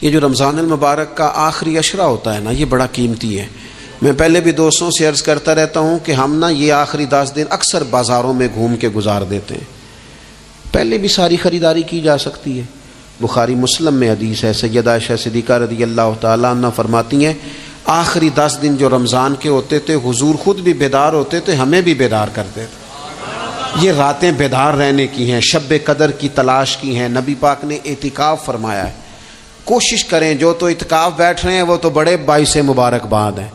یہ جو رمضان المبارک کا آخری عشرہ ہوتا ہے نا، یہ بڑا قیمتی ہے۔ میں پہلے بھی دوستوں سے عرض کرتا رہتا ہوں کہ ہم نا یہ آخری 10 دن اکثر بازاروں میں گھوم کے گزار دیتے ہیں۔ پہلے بھی ساری خریداری کی جا سکتی ہے۔ بخاری مسلم میں حدیث ہے، سیدہ عائشہ صدیقہ رضی اللہ تعالیٰ عنہ فرماتی ہیں آخری 10 دن جو رمضان کے ہوتے تھے حضور خود بھی بیدار ہوتے تھے، ہمیں بھی بیدار کرتے تھے۔ یہ راتیں بیدار رہنے کی ہیں، شب قدر کی تلاش کی ہیں۔ نبی پاک نے اعتکاف فرمایا ہے، کوشش کریں جو تو اعتکاف بیٹھ رہے ہیں وہ تو بڑے باعث مبارکباد ہیں،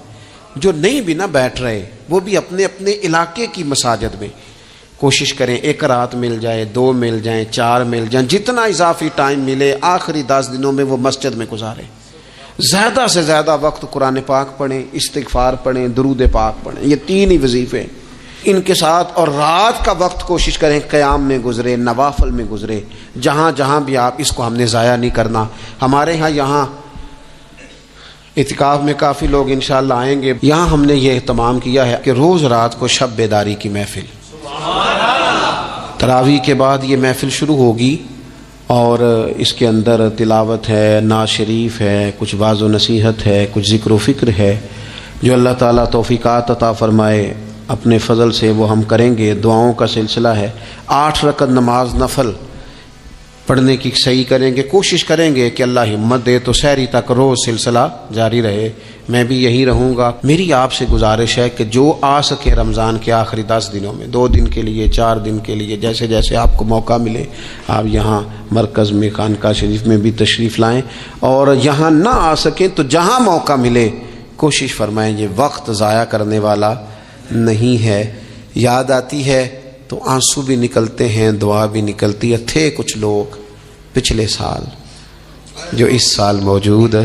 جو نہیں بھی نہ بیٹھ رہے وہ بھی اپنے اپنے علاقے کی مساجد میں کوشش کریں، 1 رات مل جائے، 2 مل جائیں، 4 مل جائیں، جتنا اضافی ٹائم ملے آخری 10 دنوں میں وہ مسجد میں گزاریں۔ زیادہ سے زیادہ وقت قرآن پاک پڑھیں، استغفار پڑھیں، درود پاک پڑھیں، یہ 3 ہی وظیفے ان کے ساتھ۔ اور رات کا وقت کوشش کریں قیام میں گزرے، نوافل میں گزرے، جہاں جہاں بھی آپ، اس کو ہم نے ضائع نہیں کرنا۔ ہمارے یہاں اعتکاف میں کافی لوگ انشاءاللہ آئیں گے، یہاں ہم نے یہ اہتمام کیا ہے کہ روز رات کو شب بیداری کی محفل، تراویح کے بعد یہ محفل شروع ہوگی اور اس کے اندر تلاوت ہے، نعت شریف ہے، کچھ واعظ و نصیحت ہے، کچھ ذکر و فکر ہے، جو اللہ تعالیٰ توفیقات عطا فرمائے اپنے فضل سے وہ ہم کریں گے۔ دعاؤں کا سلسلہ ہے، 8 رکعت نماز نفل پڑھنے کی صحیح کریں گے، کوشش کریں گے کہ اللہ ہمت دے تو سحری تک روز سلسلہ جاری رہے۔ میں بھی یہی رہوں گا۔ میری آپ سے گزارش ہے کہ جو آ سکے رمضان کے آخری 10 دنوں میں، 2 دن کے لیے، 4 دن کے لیے، جیسے جیسے آپ کو موقع ملے، آپ یہاں مرکز میں خانقاہ شریف میں بھی تشریف لائیں، اور یہاں نہ آ سکیں تو جہاں موقع ملے کوشش فرمائیں۔ یہ وقت ضائع کرنے والا نہیں ہے۔ یاد آتی ہے تو آنسو بھی نکلتے ہیں، دعا بھی نکلتی ہے۔ تھے کچھ لوگ پچھلے سال جو اس سال موجود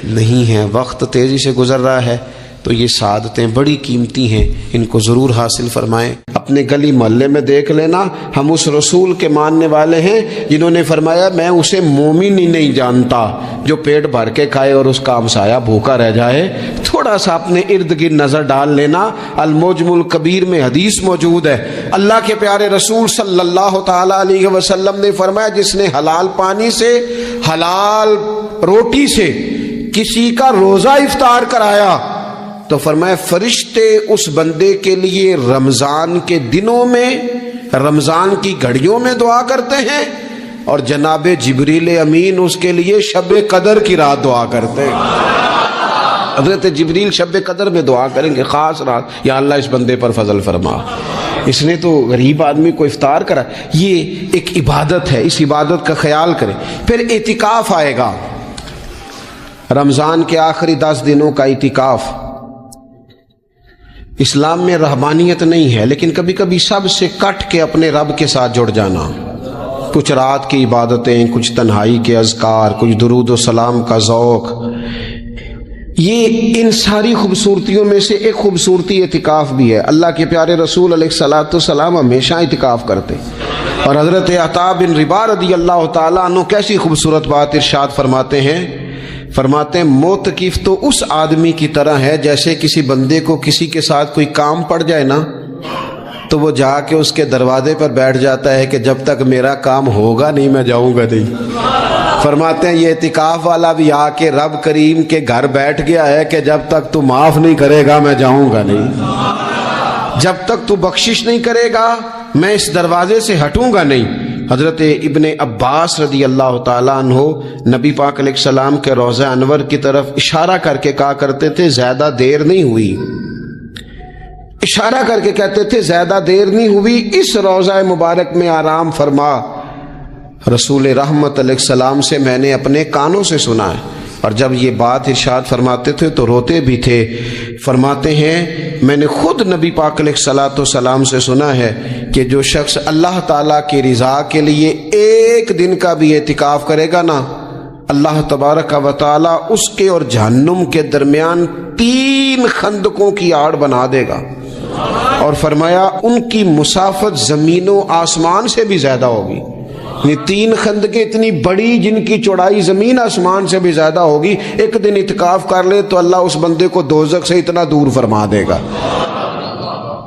نہیں ہیں، وقت تیزی سے گزر رہا ہے، تو یہ سعادتیں بڑی قیمتی ہیں، ان کو ضرور حاصل فرمائیں۔ اپنے گلی محلے میں دیکھ لینا، ہم اس رسول کے ماننے والے ہیں جنہوں نے فرمایا میں اسے مومن ہی نہیں جانتا جو پیٹ بھر کے کھائے اور اس کا ہمسایہ بھوکا رہ جائے۔ تھوڑا سا اپنے ارد گرد نظر ڈال لینا۔ المعجم الکبیر میں حدیث موجود ہے، اللہ کے پیارے رسول صلی اللہ تعالی علیہ وسلم نے فرمایا جس نے حلال پانی سے، حلال روٹی سے کسی کا روزہ افطار کرایا تو فرمایا فرشتے اس بندے کے لیے رمضان کے دنوں میں، رمضان کی گھڑیوں میں دعا کرتے ہیں، اور جناب جبریل امین اس کے لیے شب قدر کی رات دعا کرتے ہیں۔ حضرت جبریل شب قدر میں دعا کریں گے، خاص رات، یا اللہ اس بندے پر فضل فرما، اس نے تو غریب آدمی کو افطار کرا۔ یہ ایک عبادت ہے، اس عبادت کا خیال کریں۔ پھر اعتکاف آئے گا، رمضان کے آخری 10 دنوں کا اعتکاف۔ اسلام میں رہبانیت نہیں ہے، لیکن کبھی کبھی سب سے کٹ کے اپنے رب کے ساتھ جڑ جانا، کچھ رات کی عبادتیں، کچھ تنہائی کے اذکار، کچھ درود و سلام کا ذوق، یہ ان ساری خوبصورتیوں میں سے ایک خوبصورتی اعتکاف بھی ہے۔ اللہ کے پیارے رسول علیہ الصلوۃ والسلام ہمیشہ اعتکاف کرتے، اور حضرت عطا بن رباح رضی اللہ تعالیٰ عنہ کیسی خوبصورت بات ارشاد فرماتے ہیں، فرماتے ہیں معتکف تو اس آدمی کی طرح ہے جیسے کسی بندے کو کسی کے ساتھ کوئی کام پڑ جائے نا تو وہ جا کے اس کے دروازے پر بیٹھ جاتا ہے کہ جب تک میرا کام ہوگا نہیں میں جاؤں گا نہیں۔ فرماتے ہیں یہ اعتکاف والا بھی آ کے رب کریم کے گھر بیٹھ گیا ہے کہ جب تک تو معاف نہیں کرے گا میں جاؤں گا نہیں، جب تک تو بخشش نہیں کرے گا میں اس دروازے سے ہٹوں گا نہیں۔ حضرت ابن عباس رضی اللہ تعالیٰ عنہ نبی پاک علیہ السلام کے روضہ انور کی طرف اشارہ کر کے کہا کرتے تھے زیادہ دیر نہیں ہوئی، اشارہ کر کے کہتے تھے زیادہ دیر نہیں ہوئی، اس روضہ مبارک میں آرام فرما۔ رسول رحمت علیہ السلام سے میں نے اپنے کانوں سے سنا ہے، اور جب یہ بات ارشاد فرماتے تھے تو روتے بھی تھے۔ فرماتے ہیں میں نے خود نبی پاک علیہ الصلوۃ والسلام سے سنا ہے کہ جو شخص اللہ تعالیٰ کی رضا کے لیے 1 دن کا بھی اعتکاف کرے گا نا، اللہ تبارک و تعالیٰ اس کے اور جہنم کے درمیان 3 خندقوں کی آڑ بنا دے گا، اور فرمایا ان کی مسافت زمین و آسمان سے بھی زیادہ ہوگی۔ یہ 3 خندقیں اتنی بڑی جن کی چوڑائی زمین آسمان سے بھی زیادہ ہوگی، ایک دن اعتکاف کر لے تو اللہ اس بندے کو دوزخ سے اتنا دور فرما دے گا۔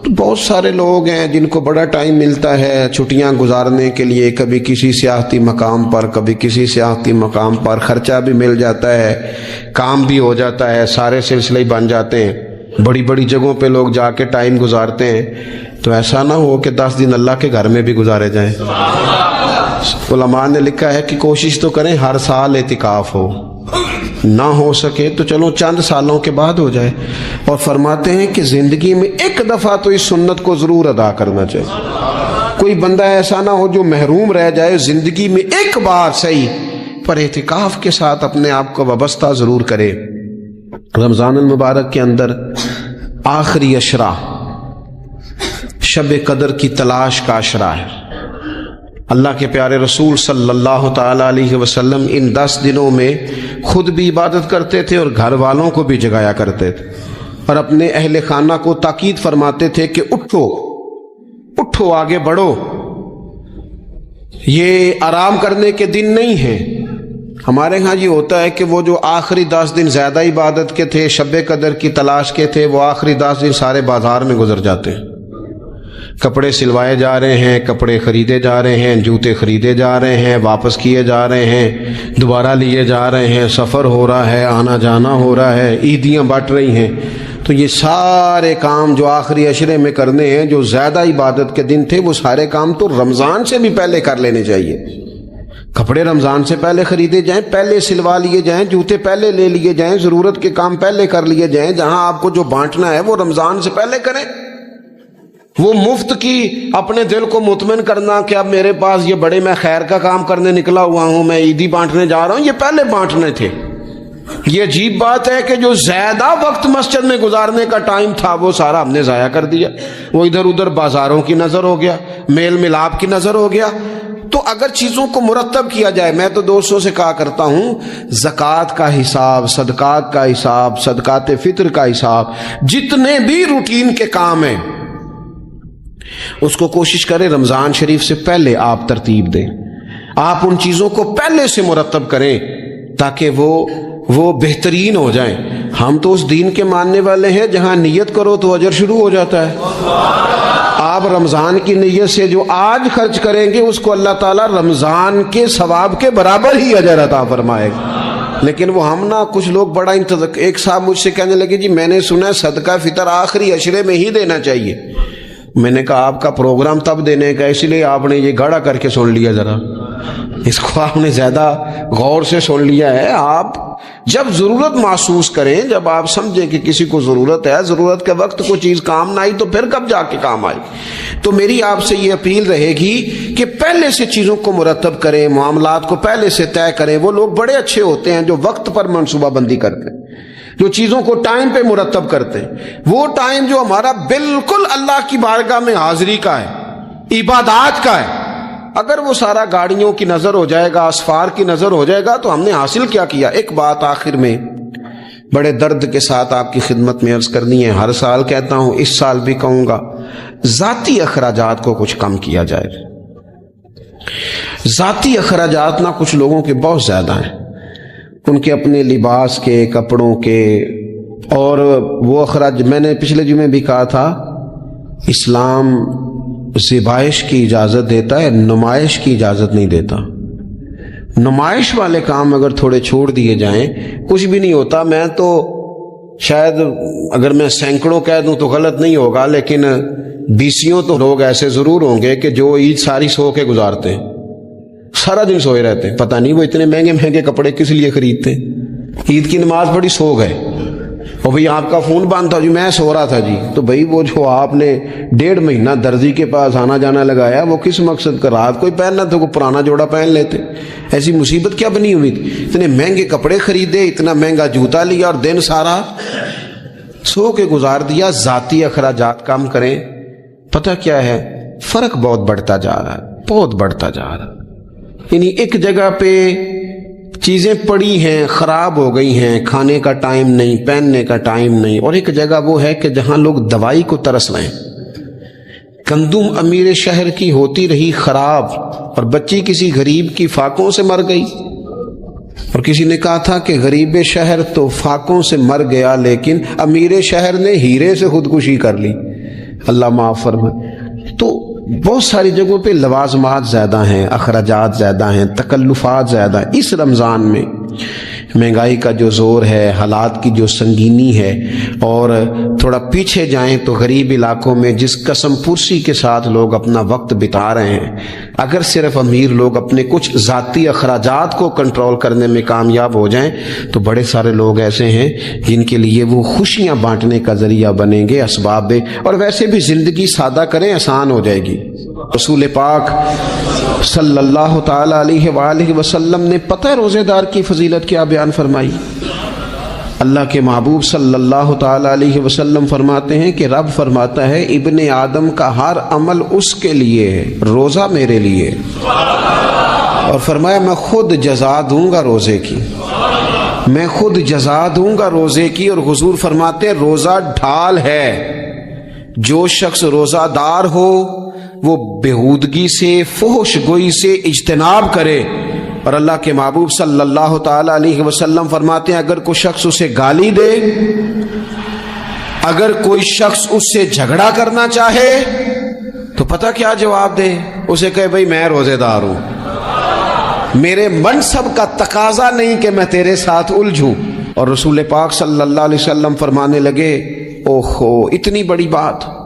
تو بہت سارے لوگ ہیں جن کو بڑا ٹائم ملتا ہے چھٹیاں گزارنے کے لیے، کبھی کسی سیاحتی مقام پر، کبھی کسی سیاحتی مقام پر، خرچہ بھی مل جاتا ہے، کام بھی ہو جاتا ہے، سارے سلسلے بن جاتے ہیں، بڑی بڑی جگہوں پہ لوگ جا کے ٹائم گزارتے ہیں۔ تو ایسا نہ ہو کہ 10 دن اللہ کے گھر میں بھی گزارے جائیں۔ علماء نے لکھا ہے کہ کوشش تو کریں ہر سال اعتکاف ہو، نہ ہو سکے تو چلو چند سالوں کے بعد ہو جائے، اور فرماتے ہیں کہ زندگی میں ایک دفعہ تو اس سنت کو ضرور ادا کرنا چاہیے۔ کوئی بندہ ایسا نہ ہو جو محروم رہ جائے، زندگی میں ایک بار صحیح پر اعتکاف کے ساتھ اپنے آپ کو وابستہ ضرور کرے۔ رمضان المبارک کے اندر آخری عشرہ شب قدر کی تلاش کا عشرہ ہے۔ اللہ کے پیارے رسول صلی اللہ تعالی علیہ وسلم ان 10 دنوں میں خود بھی عبادت کرتے تھے اور گھر والوں کو بھی جگایا کرتے تھے، اور اپنے اہل خانہ کو تاکید فرماتے تھے کہ اٹھو اٹھو، آگے بڑھو، یہ آرام کرنے کے دن نہیں ہیں۔ ہمارے ہاں یہ ہوتا ہے کہ وہ جو آخری 10 دن زیادہ عبادت کے تھے، شب قدر کی تلاش کے تھے، وہ آخری 10 دن سارے بازار میں گزر جاتے ہیں، کپڑے سلوائے جا رہے ہیں، کپڑے خریدے جا رہے ہیں، جوتے خریدے جا رہے ہیں، واپس کیے جا رہے ہیں، دوبارہ لیے جا رہے ہیں، سفر ہو رہا ہے، آنا جانا ہو رہا ہے، عیدیاں بٹ رہی ہیں۔ تو یہ سارے کام جو آخری عشرے میں کرنے ہیں، جو زیادہ عبادت کے دن تھے، وہ سارے کام تو رمضان سے بھی پہلے کر لینے چاہیے۔ کپڑے رمضان سے پہلے خریدے جائیں، پہلے سلوا لیے جائیں، جوتے پہلے لے لیے جائیں، ضرورت کے کام پہلے کر لیے جائیں۔ جہاں آپ کو جو بانٹنا ہے وہ رمضان سے پہلے کریں۔ وہ مفت کی اپنے دل کو مطمئن کرنا کہ اب میرے پاس یہ بڑے میں خیر کا کام کرنے نکلا ہوا ہوں، میں عیدی بانٹنے جا رہا ہوں، یہ پہلے بانٹنے تھے۔ یہ عجیب بات ہے کہ جو زیادہ وقت مسجد میں گزارنے کا ٹائم تھا وہ سارا ہم نے ضائع کر دیا۔ وہ ادھر ادھر بازاروں کی نظر ہو گیا، میل ملاپ کی نظر ہو گیا۔ تو اگر چیزوں کو مرتب کیا جائے، میں تو دوستوں سے کہا کرتا ہوں، زکوٰۃ کا حساب، صدقات کا حساب، صدقات فطر کا حساب، جتنے بھی روٹین کے کام ہیں اس کو کوشش کریں رمضان شریف سے پہلے آپ ترتیب دیں، آپ ان چیزوں کو پہلے سے مرتب کریں تاکہ وہ بہترین ہو جائیں۔ ہم تو اس دین کے ماننے والے ہیں جہاں نیت کرو تو اجر شروع ہو جاتا ہے۔ آپ رمضان کی نیت سے جو آج خرچ کریں گے اس کو اللہ تعالیٰ رمضان کے ثواب کے برابر ہی اجر عطا فرمائے گا۔ لیکن وہ ہم نا کچھ لوگ بڑا ایک صاحب مجھ سے کہنے لگے، جی میں نے سنا ہے صدقہ فطر آخری عشرے میں ہی دینا چاہیے۔ میں نے کہا آپ کا پروگرام تب دینے کا، اس لیے آپ نے یہ گاڑا کر کے سن لیا، ذرا اس کو آپ نے زیادہ غور سے سن لیا ہے۔ آپ جب ضرورت محسوس کریں، جب آپ سمجھیں کہ کسی کو ضرورت ہے، ضرورت کے وقت کوئی چیز کام نہ آئی تو پھر کب جا کے کام آئی۔ تو میری آپ سے یہ اپیل رہے گی کہ پہلے سے چیزوں کو مرتب کریں، معاملات کو پہلے سے طے کریں۔ وہ لوگ بڑے اچھے ہوتے ہیں جو وقت پر منصوبہ بندی کرتے ہیں، جو چیزوں کو ٹائم پہ مرتب کرتے ہیں۔ وہ ٹائم جو ہمارا بالکل اللہ کی بارگاہ میں حاضری کا ہے، عبادات کا ہے، اگر وہ سارا گاڑیوں کی نظر ہو جائے گا، اسفار کی نظر ہو جائے گا تو ہم نے حاصل کیا کیا۔ ایک بات آخر میں بڑے درد کے ساتھ آپ کی خدمت میں عرض کرنی ہے، ہر سال کہتا ہوں، اس سال بھی کہوں گا، ذاتی اخراجات کو کچھ کم کیا جائے۔ ذاتی اخراجات نہ کچھ لوگوں کے بہت زیادہ ہیں، ان کے اپنے لباس کے، کپڑوں کے، اور وہ اخراج میں نے پچھلے جمعے بھی کہا تھا، اسلام ذبائش کی اجازت دیتا ہے، نمائش کی اجازت نہیں دیتا۔ نمائش والے کام اگر تھوڑے چھوڑ دیے جائیں کچھ بھی نہیں ہوتا۔ میں تو شاید اگر میں سینکڑوں کہہ دوں تو غلط نہیں ہوگا، لیکن بیسیوں تو لوگ ایسے ضرور ہوں گے کہ جو عید ساری سو کے گزارتے ہیں، سارا دن سوئے رہتے ہیں۔ پتہ نہیں وہ اتنے مہنگے مہنگے کپڑے کس لیے خریدتے ہیں۔ عید کی نماز پڑھی، سو گئے، اور بھئی آپ کا فون بند تھا، جی میں سو رہا تھا جی۔ تو بھئی وہ جو آپ نے 1.5 مہینہ درزی کے پاس آنا جانا لگایا، وہ کس مقصد کا؟ رات کوئی پہننا تھا، کوئی پرانا جوڑا پہن لیتے۔ ایسی مصیبت کیا بنی ہوئی تھی؟ اتنے مہنگے کپڑے خریدے، اتنا مہنگا جوتا لیا، اور دن سارا سو کے گزار دیا۔ ذاتی اخراجات کم کریں۔ پتہ کیا ہے، فرق بہت بڑھتا جا رہا ہے، بہت بڑھتا جا رہا ہے۔ یعنی ایک جگہ پہ چیزیں پڑی ہیں، خراب ہو گئی ہیں، کھانے کا ٹائم نہیں، پہننے کا ٹائم نہیں، اور ایک جگہ وہ ہے کہ جہاں لوگ دوائی کو ترس رہے ہیں۔ گندم امیر شہر کی ہوتی رہی خراب، اور بچی کسی غریب کی فاقوں سے مر گئی۔ اور کسی نے کہا تھا کہ غریب شہر تو فاقوں سے مر گیا، لیکن امیر شہر نے ہیرے سے خودکشی کر لی۔ اللہ معاف فرمائے۔ تو بہت ساری جگہوں پہ لوازمات زیادہ ہیں، اخراجات زیادہ ہیں، تکلفات زیادہ ہیں۔ اس رمضان میں مہنگائی کا جو زور ہے، حالات کی جو سنگینی ہے، اور تھوڑا پیچھے جائیں تو غریب علاقوں میں جس قسم پرسی کے ساتھ لوگ اپنا وقت بتا رہے ہیں، اگر صرف امیر لوگ اپنے کچھ ذاتی اخراجات کو کنٹرول کرنے میں کامیاب ہو جائیں تو بڑے سارے لوگ ایسے ہیں جن کے لیے وہ خوشیاں بانٹنے کا ذریعہ بنیں گے، اسباب۔ اور ویسے بھی زندگی سادہ کریں، آسان ہو جائے گی۔ رسول پاک صلی اللہ تعالی علیہ وآلہ وسلم نے پتہ ہے روزے دار کی فضیلت کیا بیان فرمائی؟ اللہ کے محبوب صلی اللہ تعالی علیہ وسلم فرماتے ہیں کہ رب فرماتا ہے ابن آدم کا ہر عمل اس کے لیے ہے، روزہ میرے لیے، اور فرمایا میں خود جزا دوں گا روزے کی، میں خود جزا دوں گا روزے کی۔ اور حضور فرماتے ہیں روزہ ڈھال ہے، جو شخص روزہ دار ہو وہ بےہودگی سے، فحش گوئی سے اجتناب کرے۔ اور اللہ کے محبوب صلی اللہ تعالی علیہ وسلم فرماتے ہیں اگر کوئی شخص اسے گالی دے، اگر کوئی شخص اس سے جھگڑا کرنا چاہے تو پتہ کیا جواب دے؟ اسے کہے بھئی میں روزے دار ہوں، میرے منصب کا تقاضا نہیں کہ میں تیرے ساتھ الجھوں۔ اور رسول پاک صلی اللہ علیہ وسلم فرمانے لگے اوہو اتنی بڑی بات۔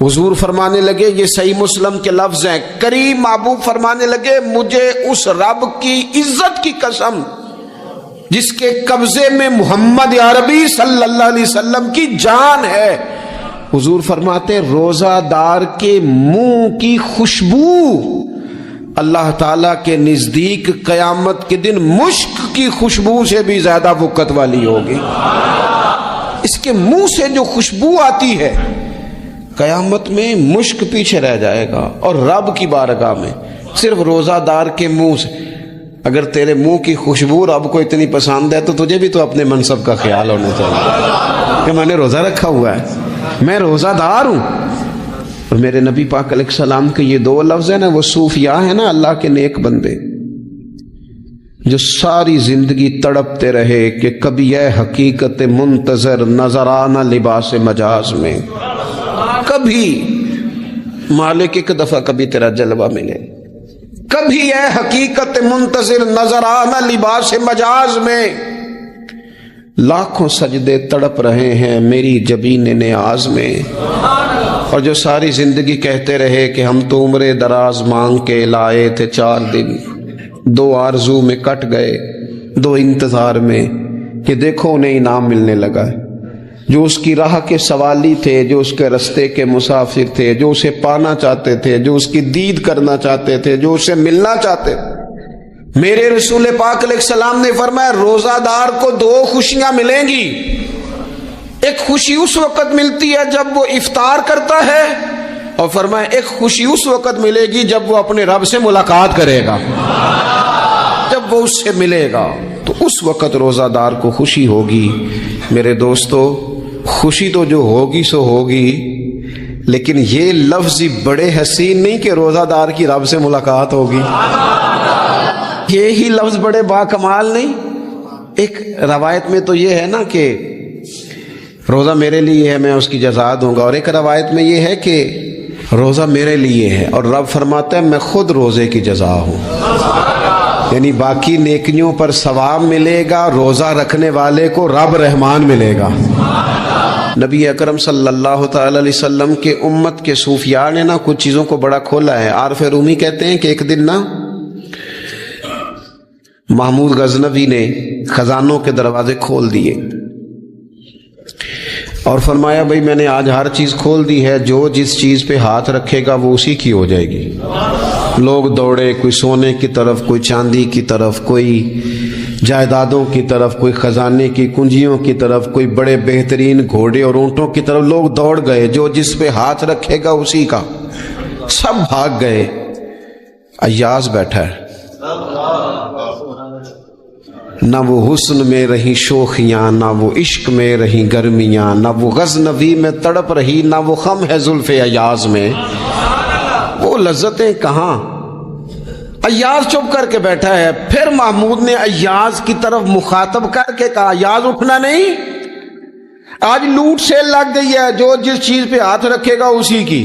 حضور فرمانے لگے، یہ صحیح مسلم کے لفظ ہیں، کریم محبوب فرمانے لگے مجھے اس رب کی عزت کی قسم جس کے قبضے میں محمد عربی صلی اللہ علیہ وسلم کی جان ہے، حضور فرماتے ہیں روزہ دار کے منہ کی خوشبو اللہ تعالیٰ کے نزدیک قیامت کے دن مشک کی خوشبو سے بھی زیادہ وقت والی ہوگی۔ اس کے منہ سے جو خوشبو آتی ہے قیامت میں مشک پیچھے رہ جائے گا، اور رب کی بارگاہ میں صرف روزہ دار کے منہ سے۔ اگر تیرے منہ کی خوشبو رب کو اتنی پسند ہے تو تجھے بھی تو اپنے منصب کا خیال ہونا چاہیے کہ میں نے روزہ رکھا ہوا ہے، میں روزہ دار ہوں۔ اور میرے نبی پاک علیہ السلام کے یہ دو لفظ ہیں نا، وہ صوفیاء ہیں نا، اللہ کے نیک بندے جو ساری زندگی تڑپتے رہے کہ کبھی اے حقیقت منتظر نظر آنا لباس مجاز میں، کبھی مالک ایک دفعہ کبھی تیرا جلوہ ملے، کبھی اے حقیقت منتظر نظر آنا لباس مجاز میں۔ لاکھوں سجدے تڑپ رہے ہیں میری جبین نیاز میں، اور جو ساری زندگی کہتے رہے کہ ہم تو عمر دراز مانگ کے لائے تھے 4 دن، 2 آرزو میں کٹ گئے، 2 انتظار میں کہ دیکھو انہیں انعام ملنے لگا ہے۔ جو اس کی راہ کے سوالی تھے، جو اس کے رستے کے مسافر تھے، جو اسے پانا چاہتے تھے، جو اس کی دید کرنا چاہتے تھے، جو اسے ملنا چاہتے تھے، میرے رسول پاک علیہ السلام نے فرمایا روزہ دار کو 2 خوشیاں ملیں گی۔ ایک خوشی اس وقت ملتی ہے جب وہ افطار کرتا ہے، اور فرمایا ایک خوشی اس وقت ملے گی جب وہ اپنے رب سے ملاقات کرے گا، جب وہ اس سے ملے گا تو اس وقت روزہ دار کو خوشی ہوگی۔ میرے دوستو خوشی تو جو ہوگی سو ہوگی، لیکن یہ لفظ بڑے حسین نہیں کہ روزہ دار کی رب سے ملاقات ہوگی، یہی لفظ بڑے باکمال نہیں۔ ایک روایت میں تو یہ ہے نا کہ روزہ میرے لیے ہے میں اس کی جزا دوں گا، اور ایک روایت میں یہ ہے کہ روزہ میرے لیے ہے اور رب فرماتا ہے میں خود روزے کی جزا ہوں، یعنی باقی نیکیوں پر ثواب ملے گا، روزہ رکھنے والے کو رب رحمان ملے گا۔ نبی اکرم صلی اللہ تعالی علیہ وسلم کے امت کے صوفیاء نے نا کچھ چیزوں کو بڑا کھولا ہے۔ عارف رومی کہتے ہیں کہ ایک دن نا محمود غزنوی نے خزانوں کے دروازے کھول دیے اور فرمایا بھئی میں نے آج ہر چیز کھول دی ہے، جو جس چیز پہ ہاتھ رکھے گا وہ اسی کی ہو جائے گی۔ لوگ دوڑے، کوئی سونے کی طرف، کوئی چاندی کی طرف، کوئی جائیدادوں کی طرف، کوئی خزانے کی کنجیوں کی طرف، کوئی بڑے بہترین گھوڑے اور اونٹوں کی طرف لوگ دوڑ گئے، جو جس پہ ہاتھ رکھے گا اسی کا۔ سب بھاگ گئے، ایاز بیٹھا ہے، نہ وہ حسن میں رہی شوخیاں، نہ وہ عشق میں رہی گرمیاں، نہ وہ غزنوی میں تڑپ رہی، نہ وہ خم ہے زلف ایاز میں، وہ لذتیں کہاں۔ ایاز چپ کر کے بیٹھا ہے۔ پھر محمود نے ایاز کی طرف مخاطب کر کے کہا ایاز اٹھنا نہیں، آج لوٹ سیل لگ گئی ہے، جو جس چیز پہ ہاتھ رکھے گا اسی کی۔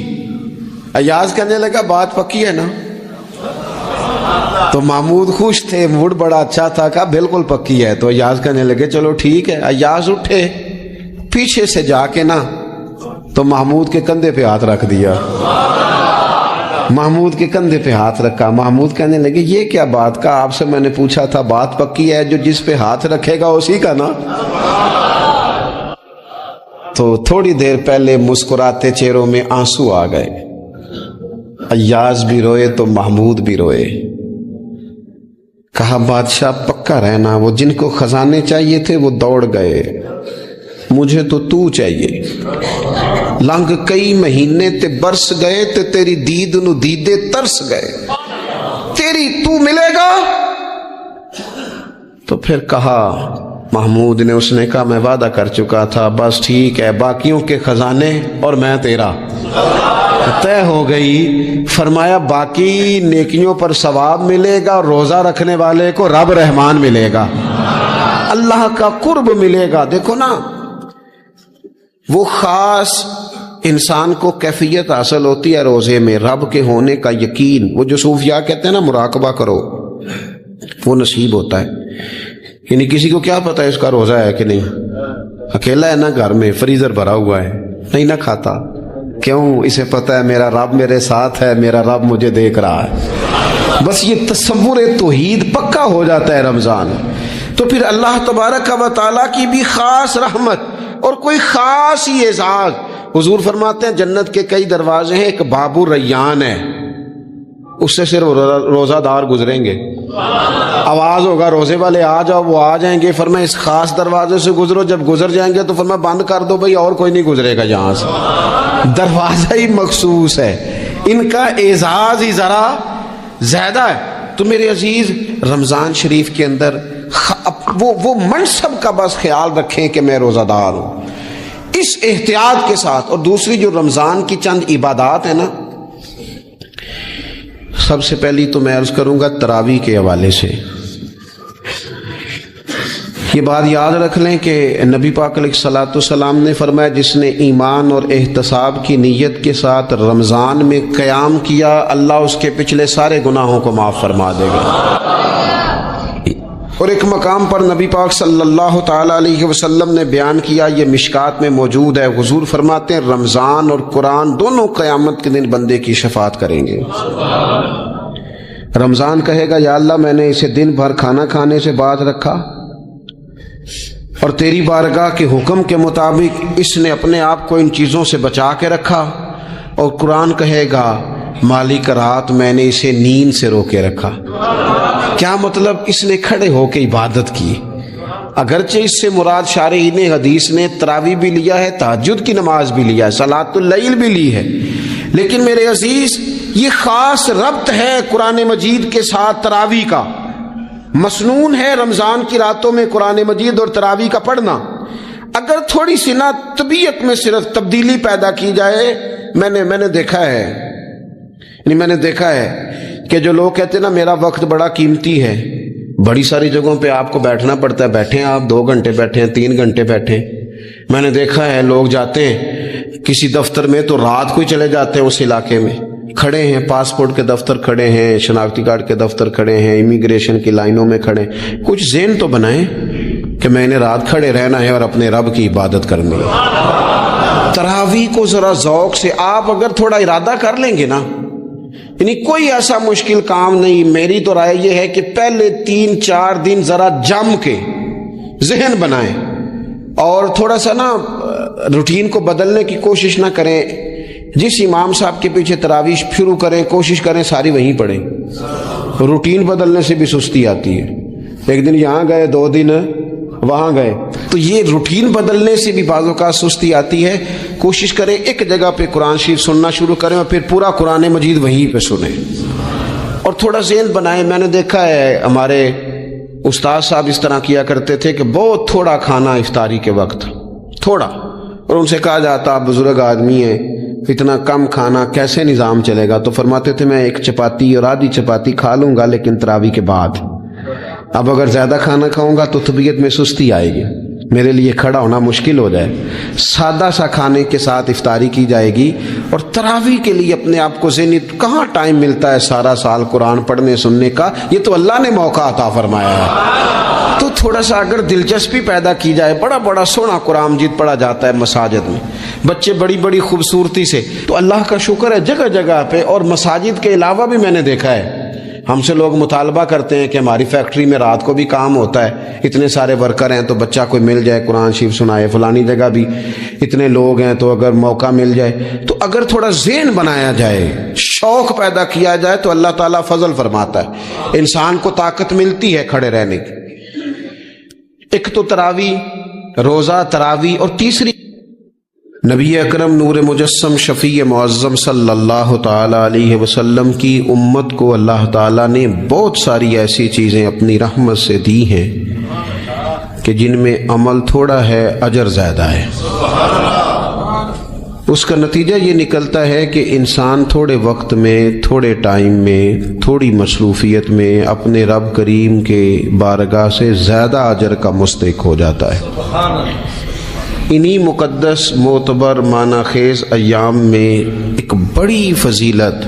ایاز کہنے لگا بات پکی ہے نا؟ تو محمود خوش تھے، موڈ بڑا اچھا تھا، کہا بالکل پکی ہے۔ تو ایاز کہنے لگے چلو ٹھیک ہے۔ ایاز اٹھے، پیچھے سے جا کے نا تو محمود کے کندھے پہ ہاتھ رکھ دیا، محمود کے کندھے پہ ہاتھ رکھا۔ محمود کہنے لگے یہ کیا بات کا، آپ سے میں نے پوچھا تھا بات پکی ہے، جو جس پہ ہاتھ رکھے گا اسی کا نا۔ تو تھوڑی دیر پہلے مسکراتے چہروں میں آنسو آ گئے، ایاز بھی روئے تو محمود بھی روئے۔ کہا بادشاہ پکا رہنا، وہ جن کو خزانے چاہیے تھے وہ دوڑ گئے، مجھے تو چاہیے۔ لنگ کئی مہینے تے برس گئے تے تیری دید نو دیدے ترس گئے، تیری تو ملے گا۔ تو پھر کہا محمود نے، اس نے کہا میں وعدہ کر چکا تھا، بس ٹھیک ہے، باقیوں کے خزانے اور میں تیرا طے ہو گئی۔ فرمایا باقی نیکیوں پر ثواب ملے گا، روزہ رکھنے والے کو رب رحمان ملے گا، اللہ کا قرب ملے گا۔ دیکھو نا، وہ خاص انسان کو کیفیت حاصل ہوتی ہے روزے میں، رب کے ہونے کا یقین۔ وہ جو صوفیاء کہتے ہیں نا مراقبہ کرو، وہ نصیب ہوتا ہے۔ یعنی کسی کو کیا پتا ہے اس کا روزہ ہے کہ نہیں، اکیلا ہے نا گھر میں، فریزر بھرا ہوا ہے، نہیں نہ کھاتا، کیوں؟ اسے پتا ہے میرا رب میرے ساتھ ہے، میرا رب مجھے دیکھ رہا ہے۔ بس یہ تصور توحید پکا ہو جاتا ہے رمضان۔ تو پھر اللہ تبارک و تعالیٰ کی بھی خاص رحمت اور کوئی خاص ہی اعزاز۔ حضور فرماتے ہیں جنت کے کئی دروازے ہیں، ایک باب الریان ہے، اس سے صرف روزہ دار گزریں گے۔ آواز ہوگا روزے والے آ جاؤ، وہ آ جائیں گے، فرمایا اس خاص دروازے سے گزرو۔ جب گزر جائیں گے تو فرمایا بند کر دو بھائی، اور کوئی نہیں گزرے گا یہاں سے، دروازہ ہی مخصوص ہے، ان کا اعزاز ہی ذرا زیادہ ہے۔ تو میرے عزیز، رمضان شریف کے اندر وہ منصب کا بس خیال رکھیں کہ میں روزہ دار ہوں، اس احتیاط کے ساتھ۔ اور دوسری جو رمضان کی چند عبادات ہیں نا، سب سے پہلی تو میں عرض کروں گا تراویح کے حوالے سے۔ یہ بات یاد رکھ لیں کہ نبی پاک علیہ الصلوۃ والسلام نے فرمایا جس نے ایمان اور احتساب کی نیت کے ساتھ رمضان میں قیام کیا، اللہ اس کے پچھلے سارے گناہوں کو معاف فرما دے گا۔ اور ایک مقام پر نبی پاک صلی اللہ تعالی علیہ وسلم نے بیان کیا، یہ مشکات میں موجود ہے، حضور فرماتے ہیں رمضان اور قرآن دونوں قیامت کے دن بندے کی شفاعت کریں گے۔ رمضان کہے گا یا اللہ میں نے اسے دن بھر کھانا کھانے سے باز رکھا اور تیری بارگاہ کے حکم کے مطابق اس نے اپنے آپ کو ان چیزوں سے بچا کے رکھا۔ اور قرآن کہے گا مالک رات میں نے اسے نیند سے روکے رکھا۔ کیا مطلب؟ اس نے کھڑے ہو کے عبادت کی، اگرچہ اس سے مراد شارحین حدیث نے تراویح بھی لیا ہے، تہجد کی نماز بھی لیا ہے، صلاۃ اللیل بھی لی ہے، لیکن میرے عزیز یہ خاص ربط ہے قرآن مجید کے ساتھ تراویح کا۔ مسنون ہے رمضان کی راتوں میں قرآن مجید اور تراویح کا پڑھنا۔ اگر تھوڑی سی نا طبیعت میں صرف تبدیلی پیدا کی جائے، میں نے دیکھا ہے کہ جو لوگ کہتے ہیں نا میرا وقت بڑا قیمتی ہے، بڑی ساری جگہوں پہ آپ کو بیٹھنا پڑتا ہے، بیٹھیں آپ 2 گھنٹے بیٹھیں، 3 گھنٹے بیٹھیں۔ میں نے دیکھا ہے لوگ جاتے ہیں کسی دفتر میں تو رات کو ہی چلے جاتے ہیں، اس علاقے میں کھڑے ہیں، پاسپورٹ کے دفتر کھڑے ہیں، شناختی کارڈ کے دفتر کھڑے ہیں، امیگریشن کی لائنوں میں کھڑے ہیں۔ کچھ ذہن تو بنائیں کہ میں نے رات کھڑے رہنا ہے اور اپنے رب کی عبادت کرنی ہے۔ تراویح کو ذرا ذوق سے آپ اگر تھوڑا ارادہ کر لیں گے نا، یعنی کوئی ایسا مشکل کام نہیں۔ میری تو رائے یہ ہے کہ پہلے 3-4 دن ذرا جم کے ذہن بنائیں اور تھوڑا سا نا روٹین کو بدلنے کی کوشش نہ کریں۔ جس امام صاحب کے پیچھے تراویح شروع کریں، کوشش کریں ساری وہیں پڑھیں۔ روٹین بدلنے سے بھی سستی آتی ہے، ایک دن یہاں گئے 2 دن وہاں گئے، تو یہ روٹین بدلنے سے بھی بعض اوقات سستی آتی ہے۔ کوشش کریں ایک جگہ پہ قرآن شریف سننا شروع کریں اور پھر پورا قرآن مجید وہیں پہ سنیں اور تھوڑا ذہن بنائیں۔ میں نے دیکھا ہے ہمارے استاد صاحب اس طرح کیا کرتے تھے کہ بہت تھوڑا کھانا افطاری کے وقت، تھوڑا، اور ان سے کہا جاتا آپ بزرگ آدمی ہیں، اتنا کم کھانا کیسے نظام چلے گا؟ تو فرماتے تھے میں 1 چپاتی اور آدھی چپاتی کھا لوں گا لیکن تراویح کے بعد۔ اب اگر زیادہ کھانا کھاؤں گا تو طبیعت میں سستی آئے گی، میرے لیے کھڑا ہونا مشکل ہو جائے. سادہ سا کھانے کے ساتھ افطاری کی جائے گی. اور تراویح کے لیے اپنے آپ کو ذہنی کہاں ٹائم ملتا ہے سارا سال قرآن پڑھنے سننے کا, یہ تو اللہ نے موقع عطا فرمایا ہے. تو تھوڑا سا اگر دلچسپی پیدا کی جائے, بڑا بڑا سونا قرآن مجید پڑھا جاتا ہے مساجد میں, بچے بڑی بڑی خوبصورتی سے, تو اللہ کا شکر ہے جگہ جگہ پہ. اور مساجد کے علاوہ بھی میں نے دیکھا ہے, ہم سے لوگ مطالبہ کرتے ہیں کہ ہماری فیکٹری میں رات کو بھی کام ہوتا ہے, اتنے سارے ورکر ہیں تو بچہ کوئی مل جائے قرآن شریف سنائے, فلانی جگہ بھی اتنے لوگ ہیں تو اگر موقع مل جائے, تو اگر تھوڑا ذہن بنایا جائے, شوق پیدا کیا جائے تو اللہ تعالیٰ فضل فرماتا ہے, انسان کو طاقت ملتی ہے کھڑے رہنے کی. ایک تو تراویح, روزہ, تراویح, اور تیسری نبی اکرم نور مجسم شفیع معظم صلی اللہ تعالی علیہ وسلم کی امت کو اللہ تعالیٰ نے بہت ساری ایسی چیزیں اپنی رحمت سے دی ہیں کہ جن میں عمل تھوڑا ہے, اجر زیادہ ہے. اس کا نتیجہ یہ نکلتا ہے کہ انسان تھوڑے وقت میں, تھوڑے ٹائم میں, تھوڑی مصروفیت میں اپنے رب کریم کے بارگاہ سے زیادہ اجر کا مستحق ہو جاتا ہے. انہی مقدس معتبر معنی خیز ایام میں ایک بڑی فضیلت,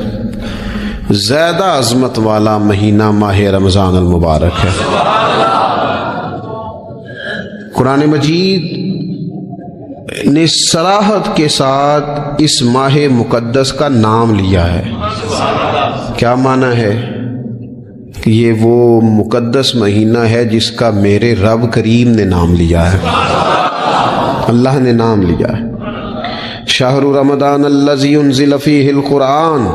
زیادہ عظمت والا مہینہ ماہ رمضان المبارک ہے. قرآن مجید نے صراحت کے ساتھ اس ماہ مقدس کا نام لیا ہے. کیا معنی ہے؟ کہ یہ وہ مقدس مہینہ ہے جس کا میرے رب کریم نے نام لیا ہے, اللہ نے نام لیا ہے. شہر رمضان الذی انزل فیہ القرآن,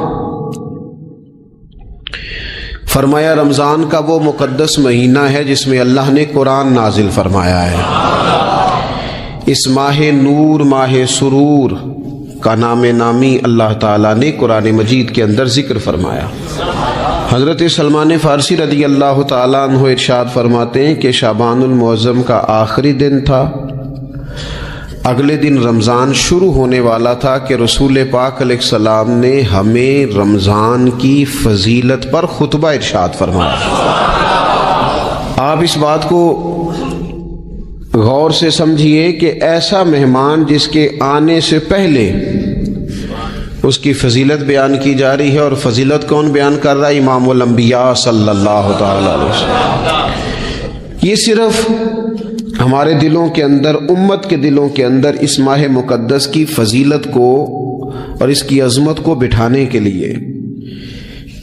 فرمایا رمضان کا وہ مقدس مہینہ ہے جس میں اللہ نے قرآن نازل فرمایا ہے. اس ماہ نور, ماہ سرور کا نام نامی اللہ تعالیٰ نے قرآن مجید کے اندر ذکر فرمایا. حضرت سلمان فارسی رضی اللہ تعالیٰ عنہ ارشاد فرماتے ہیں کہ شعبان المعظم کا آخری دن تھا, اگلے دن رمضان شروع ہونے والا تھا کہ رسول پاک علیہ السلام نے ہمیں رمضان کی فضیلت پر خطبہ ارشاد فرمایا. آپ اس بات کو غور سے سمجھیے کہ ایسا مہمان جس کے آنے سے پہلے اس کی فضیلت بیان کی جا رہی ہے, اور فضیلت کون بیان کر رہا ہے؟ امام الانبیاء صلی اللہ تعالی علیہ وسلم. یہ صرف ہمارے دلوں کے اندر, امت کے دلوں کے اندر اس ماہ مقدس کی فضیلت کو اور اس کی عظمت کو بٹھانے کے لیے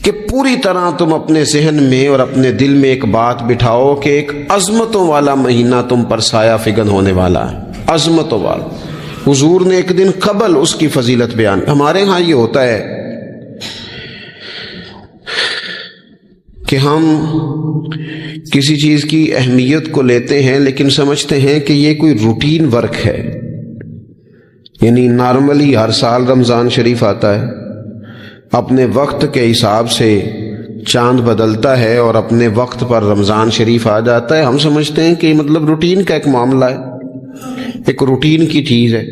کہ پوری طرح تم اپنے ذہن میں اور اپنے دل میں ایک بات بٹھاؤ کہ ایک عظمتوں والا مہینہ تم پر سایہ فگن ہونے والا ہے, عظمتوں والا. حضور نے ایک دن قبل اس کی فضیلت بیان. ہمارے ہاں یہ ہوتا ہے کہ ہم کسی چیز کی اہمیت کو لیتے ہیں لیکن سمجھتے ہیں کہ یہ کوئی روٹین ورک ہے. یعنی نارملی ہر سال رمضان شریف آتا ہے, اپنے وقت کے حساب سے چاند بدلتا ہے اور اپنے وقت پر رمضان شریف آ جاتا ہے. ہم سمجھتے ہیں کہ مطلب روٹین کا ایک معاملہ ہے, ایک روٹین کی چیز ہے.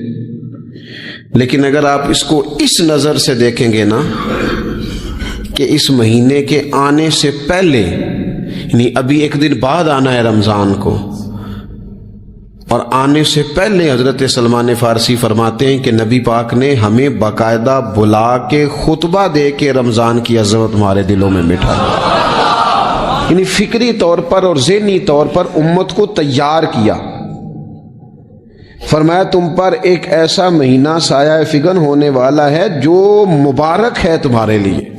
لیکن اگر آپ اس کو اس نظر سے دیکھیں گے نا کہ اس مہینے کے آنے سے پہلے, یعنی ابھی ایک دن بعد آنا ہے رمضان کو, اور آنے سے پہلے حضرت سلمان فارسی فرماتے ہیں کہ نبی پاک نے ہمیں باقاعدہ بلا کے خطبہ دے کے رمضان کی عظمت ہمارے دلوں میں بٹھائی. یعنی فکری طور پر اور ذہنی طور پر امت کو تیار کیا. فرمایا تم پر ایک ایسا مہینہ سایہ فگن ہونے والا ہے جو مبارک ہے تمہارے لیے,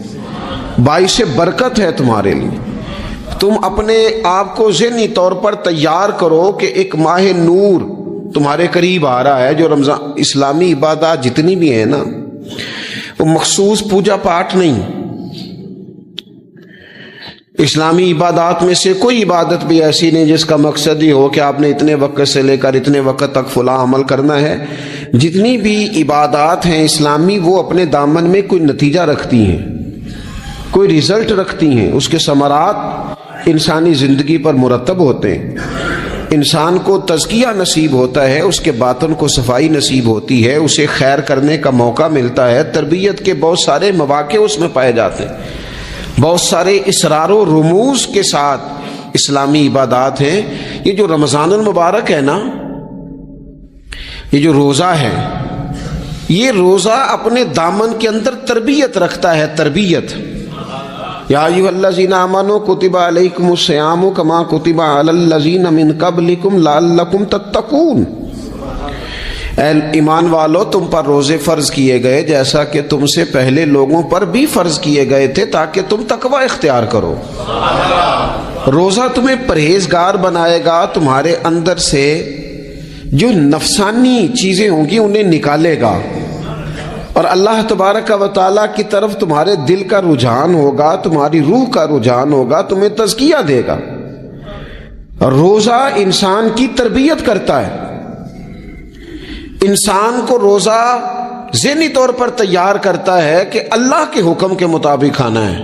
باعث برکت ہے تمہارے لیے. تم اپنے آپ کو ذہنی طور پر تیار کرو کہ ایک ماہ نور تمہارے قریب آ رہا ہے. جو رمضان, اسلامی عبادات جتنی بھی ہیں نا, وہ مخصوص پوجا پاٹ نہیں. اسلامی عبادات میں سے کوئی عبادت بھی ایسی نہیں جس کا مقصد ہی ہو کہ آپ نے اتنے وقت سے لے کر اتنے وقت تک فلاں عمل کرنا ہے. جتنی بھی عبادات ہیں اسلامی, وہ اپنے دامن میں کوئی نتیجہ رکھتی ہیں, کوئی ریزلٹ رکھتی ہیں, اس کے ثمرات انسانی زندگی پر مرتب ہوتے ہیں. انسان کو تزکیہ نصیب ہوتا ہے, اس کے باطن کو صفائی نصیب ہوتی ہے, اسے خیر کرنے کا موقع ملتا ہے, تربیت کے بہت سارے مواقع اس میں پائے جاتے ہیں. بہت سارے اسرار و رموز کے ساتھ اسلامی عبادات ہیں. یہ جو رمضان المبارک ہے نا, یہ جو روزہ ہے، یہ روزہ اپنے دامن کے اندر تربیت رکھتا ہے، تربیت۔ یا ایھا الذین آمنوا کتب علیکم الصیام کما کتب علی الذین من قبلکم لعلکم تتقون۔ اے ایمان والو، تم پر روزے فرض کیے گئے جیسا کہ تم سے پہلے لوگوں پر بھی فرض کیے گئے تھے تاکہ تم تقوی اختیار کرو۔ روزہ تمہیں پرہیزگار بنائے گا، تمہارے اندر سے جو نفسانی چیزیں ہوں گی انہیں نکالے گا، اور اللہ تبارک و تعالیٰ کی طرف تمہارے دل کا رجحان ہوگا، تمہاری روح کا رجحان ہوگا، تمہیں تزکیہ دے گا۔ روزہ انسان کی تربیت کرتا ہے، انسان کو روزہ ذہنی طور پر تیار کرتا ہے کہ اللہ کے حکم کے مطابق کھانا ہے،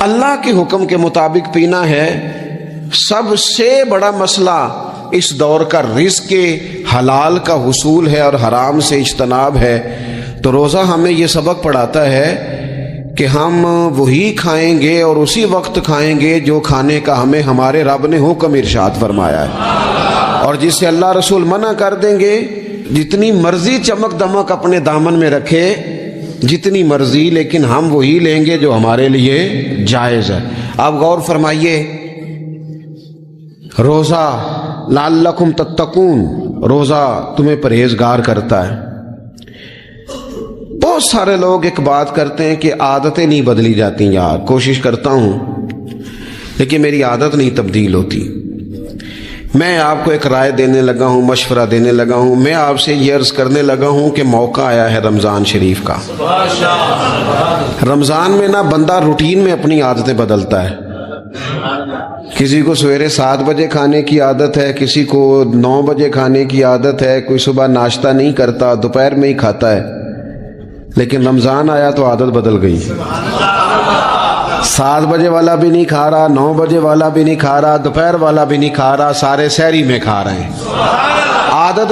اللہ کے حکم کے مطابق پینا ہے۔ سب سے بڑا مسئلہ اس دور کا رزق کے حلال کا حصول ہے اور حرام سے اجتناب ہے، تو روزہ ہمیں یہ سبق پڑھاتا ہے کہ ہم وہی کھائیں گے اور اسی وقت کھائیں گے جو کھانے کا ہمیں ہمارے رب نے حکم ارشاد فرمایا ہے، اور جس سے اللہ رسول منع کر دیں گے جتنی مرضی چمک دمک اپنے دامن میں رکھے، جتنی مرضی، لیکن ہم وہی لیں گے جو ہمارے لیے جائز ہے۔ آپ غور فرمائیے، روزہ لعلکم تتقون، روزہ تمہیں پرہیزگار کرتا ہے۔ بہت سارے لوگ ایک بات کرتے ہیں کہ عادتیں نہیں بدلی جاتی، یار کوشش کرتا ہوں لیکن میری عادت نہیں تبدیل ہوتی۔ میں آپ کو ایک رائے دینے لگا ہوں، مشورہ دینے لگا ہوں، میں آپ سے یہ عرض کرنے لگا ہوں کہ موقع آیا ہے رمضان شریف کا۔ رمضان میں نہ بندہ روٹین میں اپنی عادتیں بدلتا ہے، کسی کو سویرے 7 بجے کھانے کی عادت ہے، کسی کو 9 بجے کھانے کی عادت ہے، کوئی صبح ناشتہ نہیں کرتا، دوپہر میں ہی کھاتا ہے، لیکن رمضان آیا تو عادت بدل گئی۔ 7 بجے والا بھی نہیں کھا رہا، 9 بجے والا بھی نہیں کھا رہا، دوپہر والا بھی نہیں کھا رہا، سارے سحری میں کھا رہے ہیں۔ عادت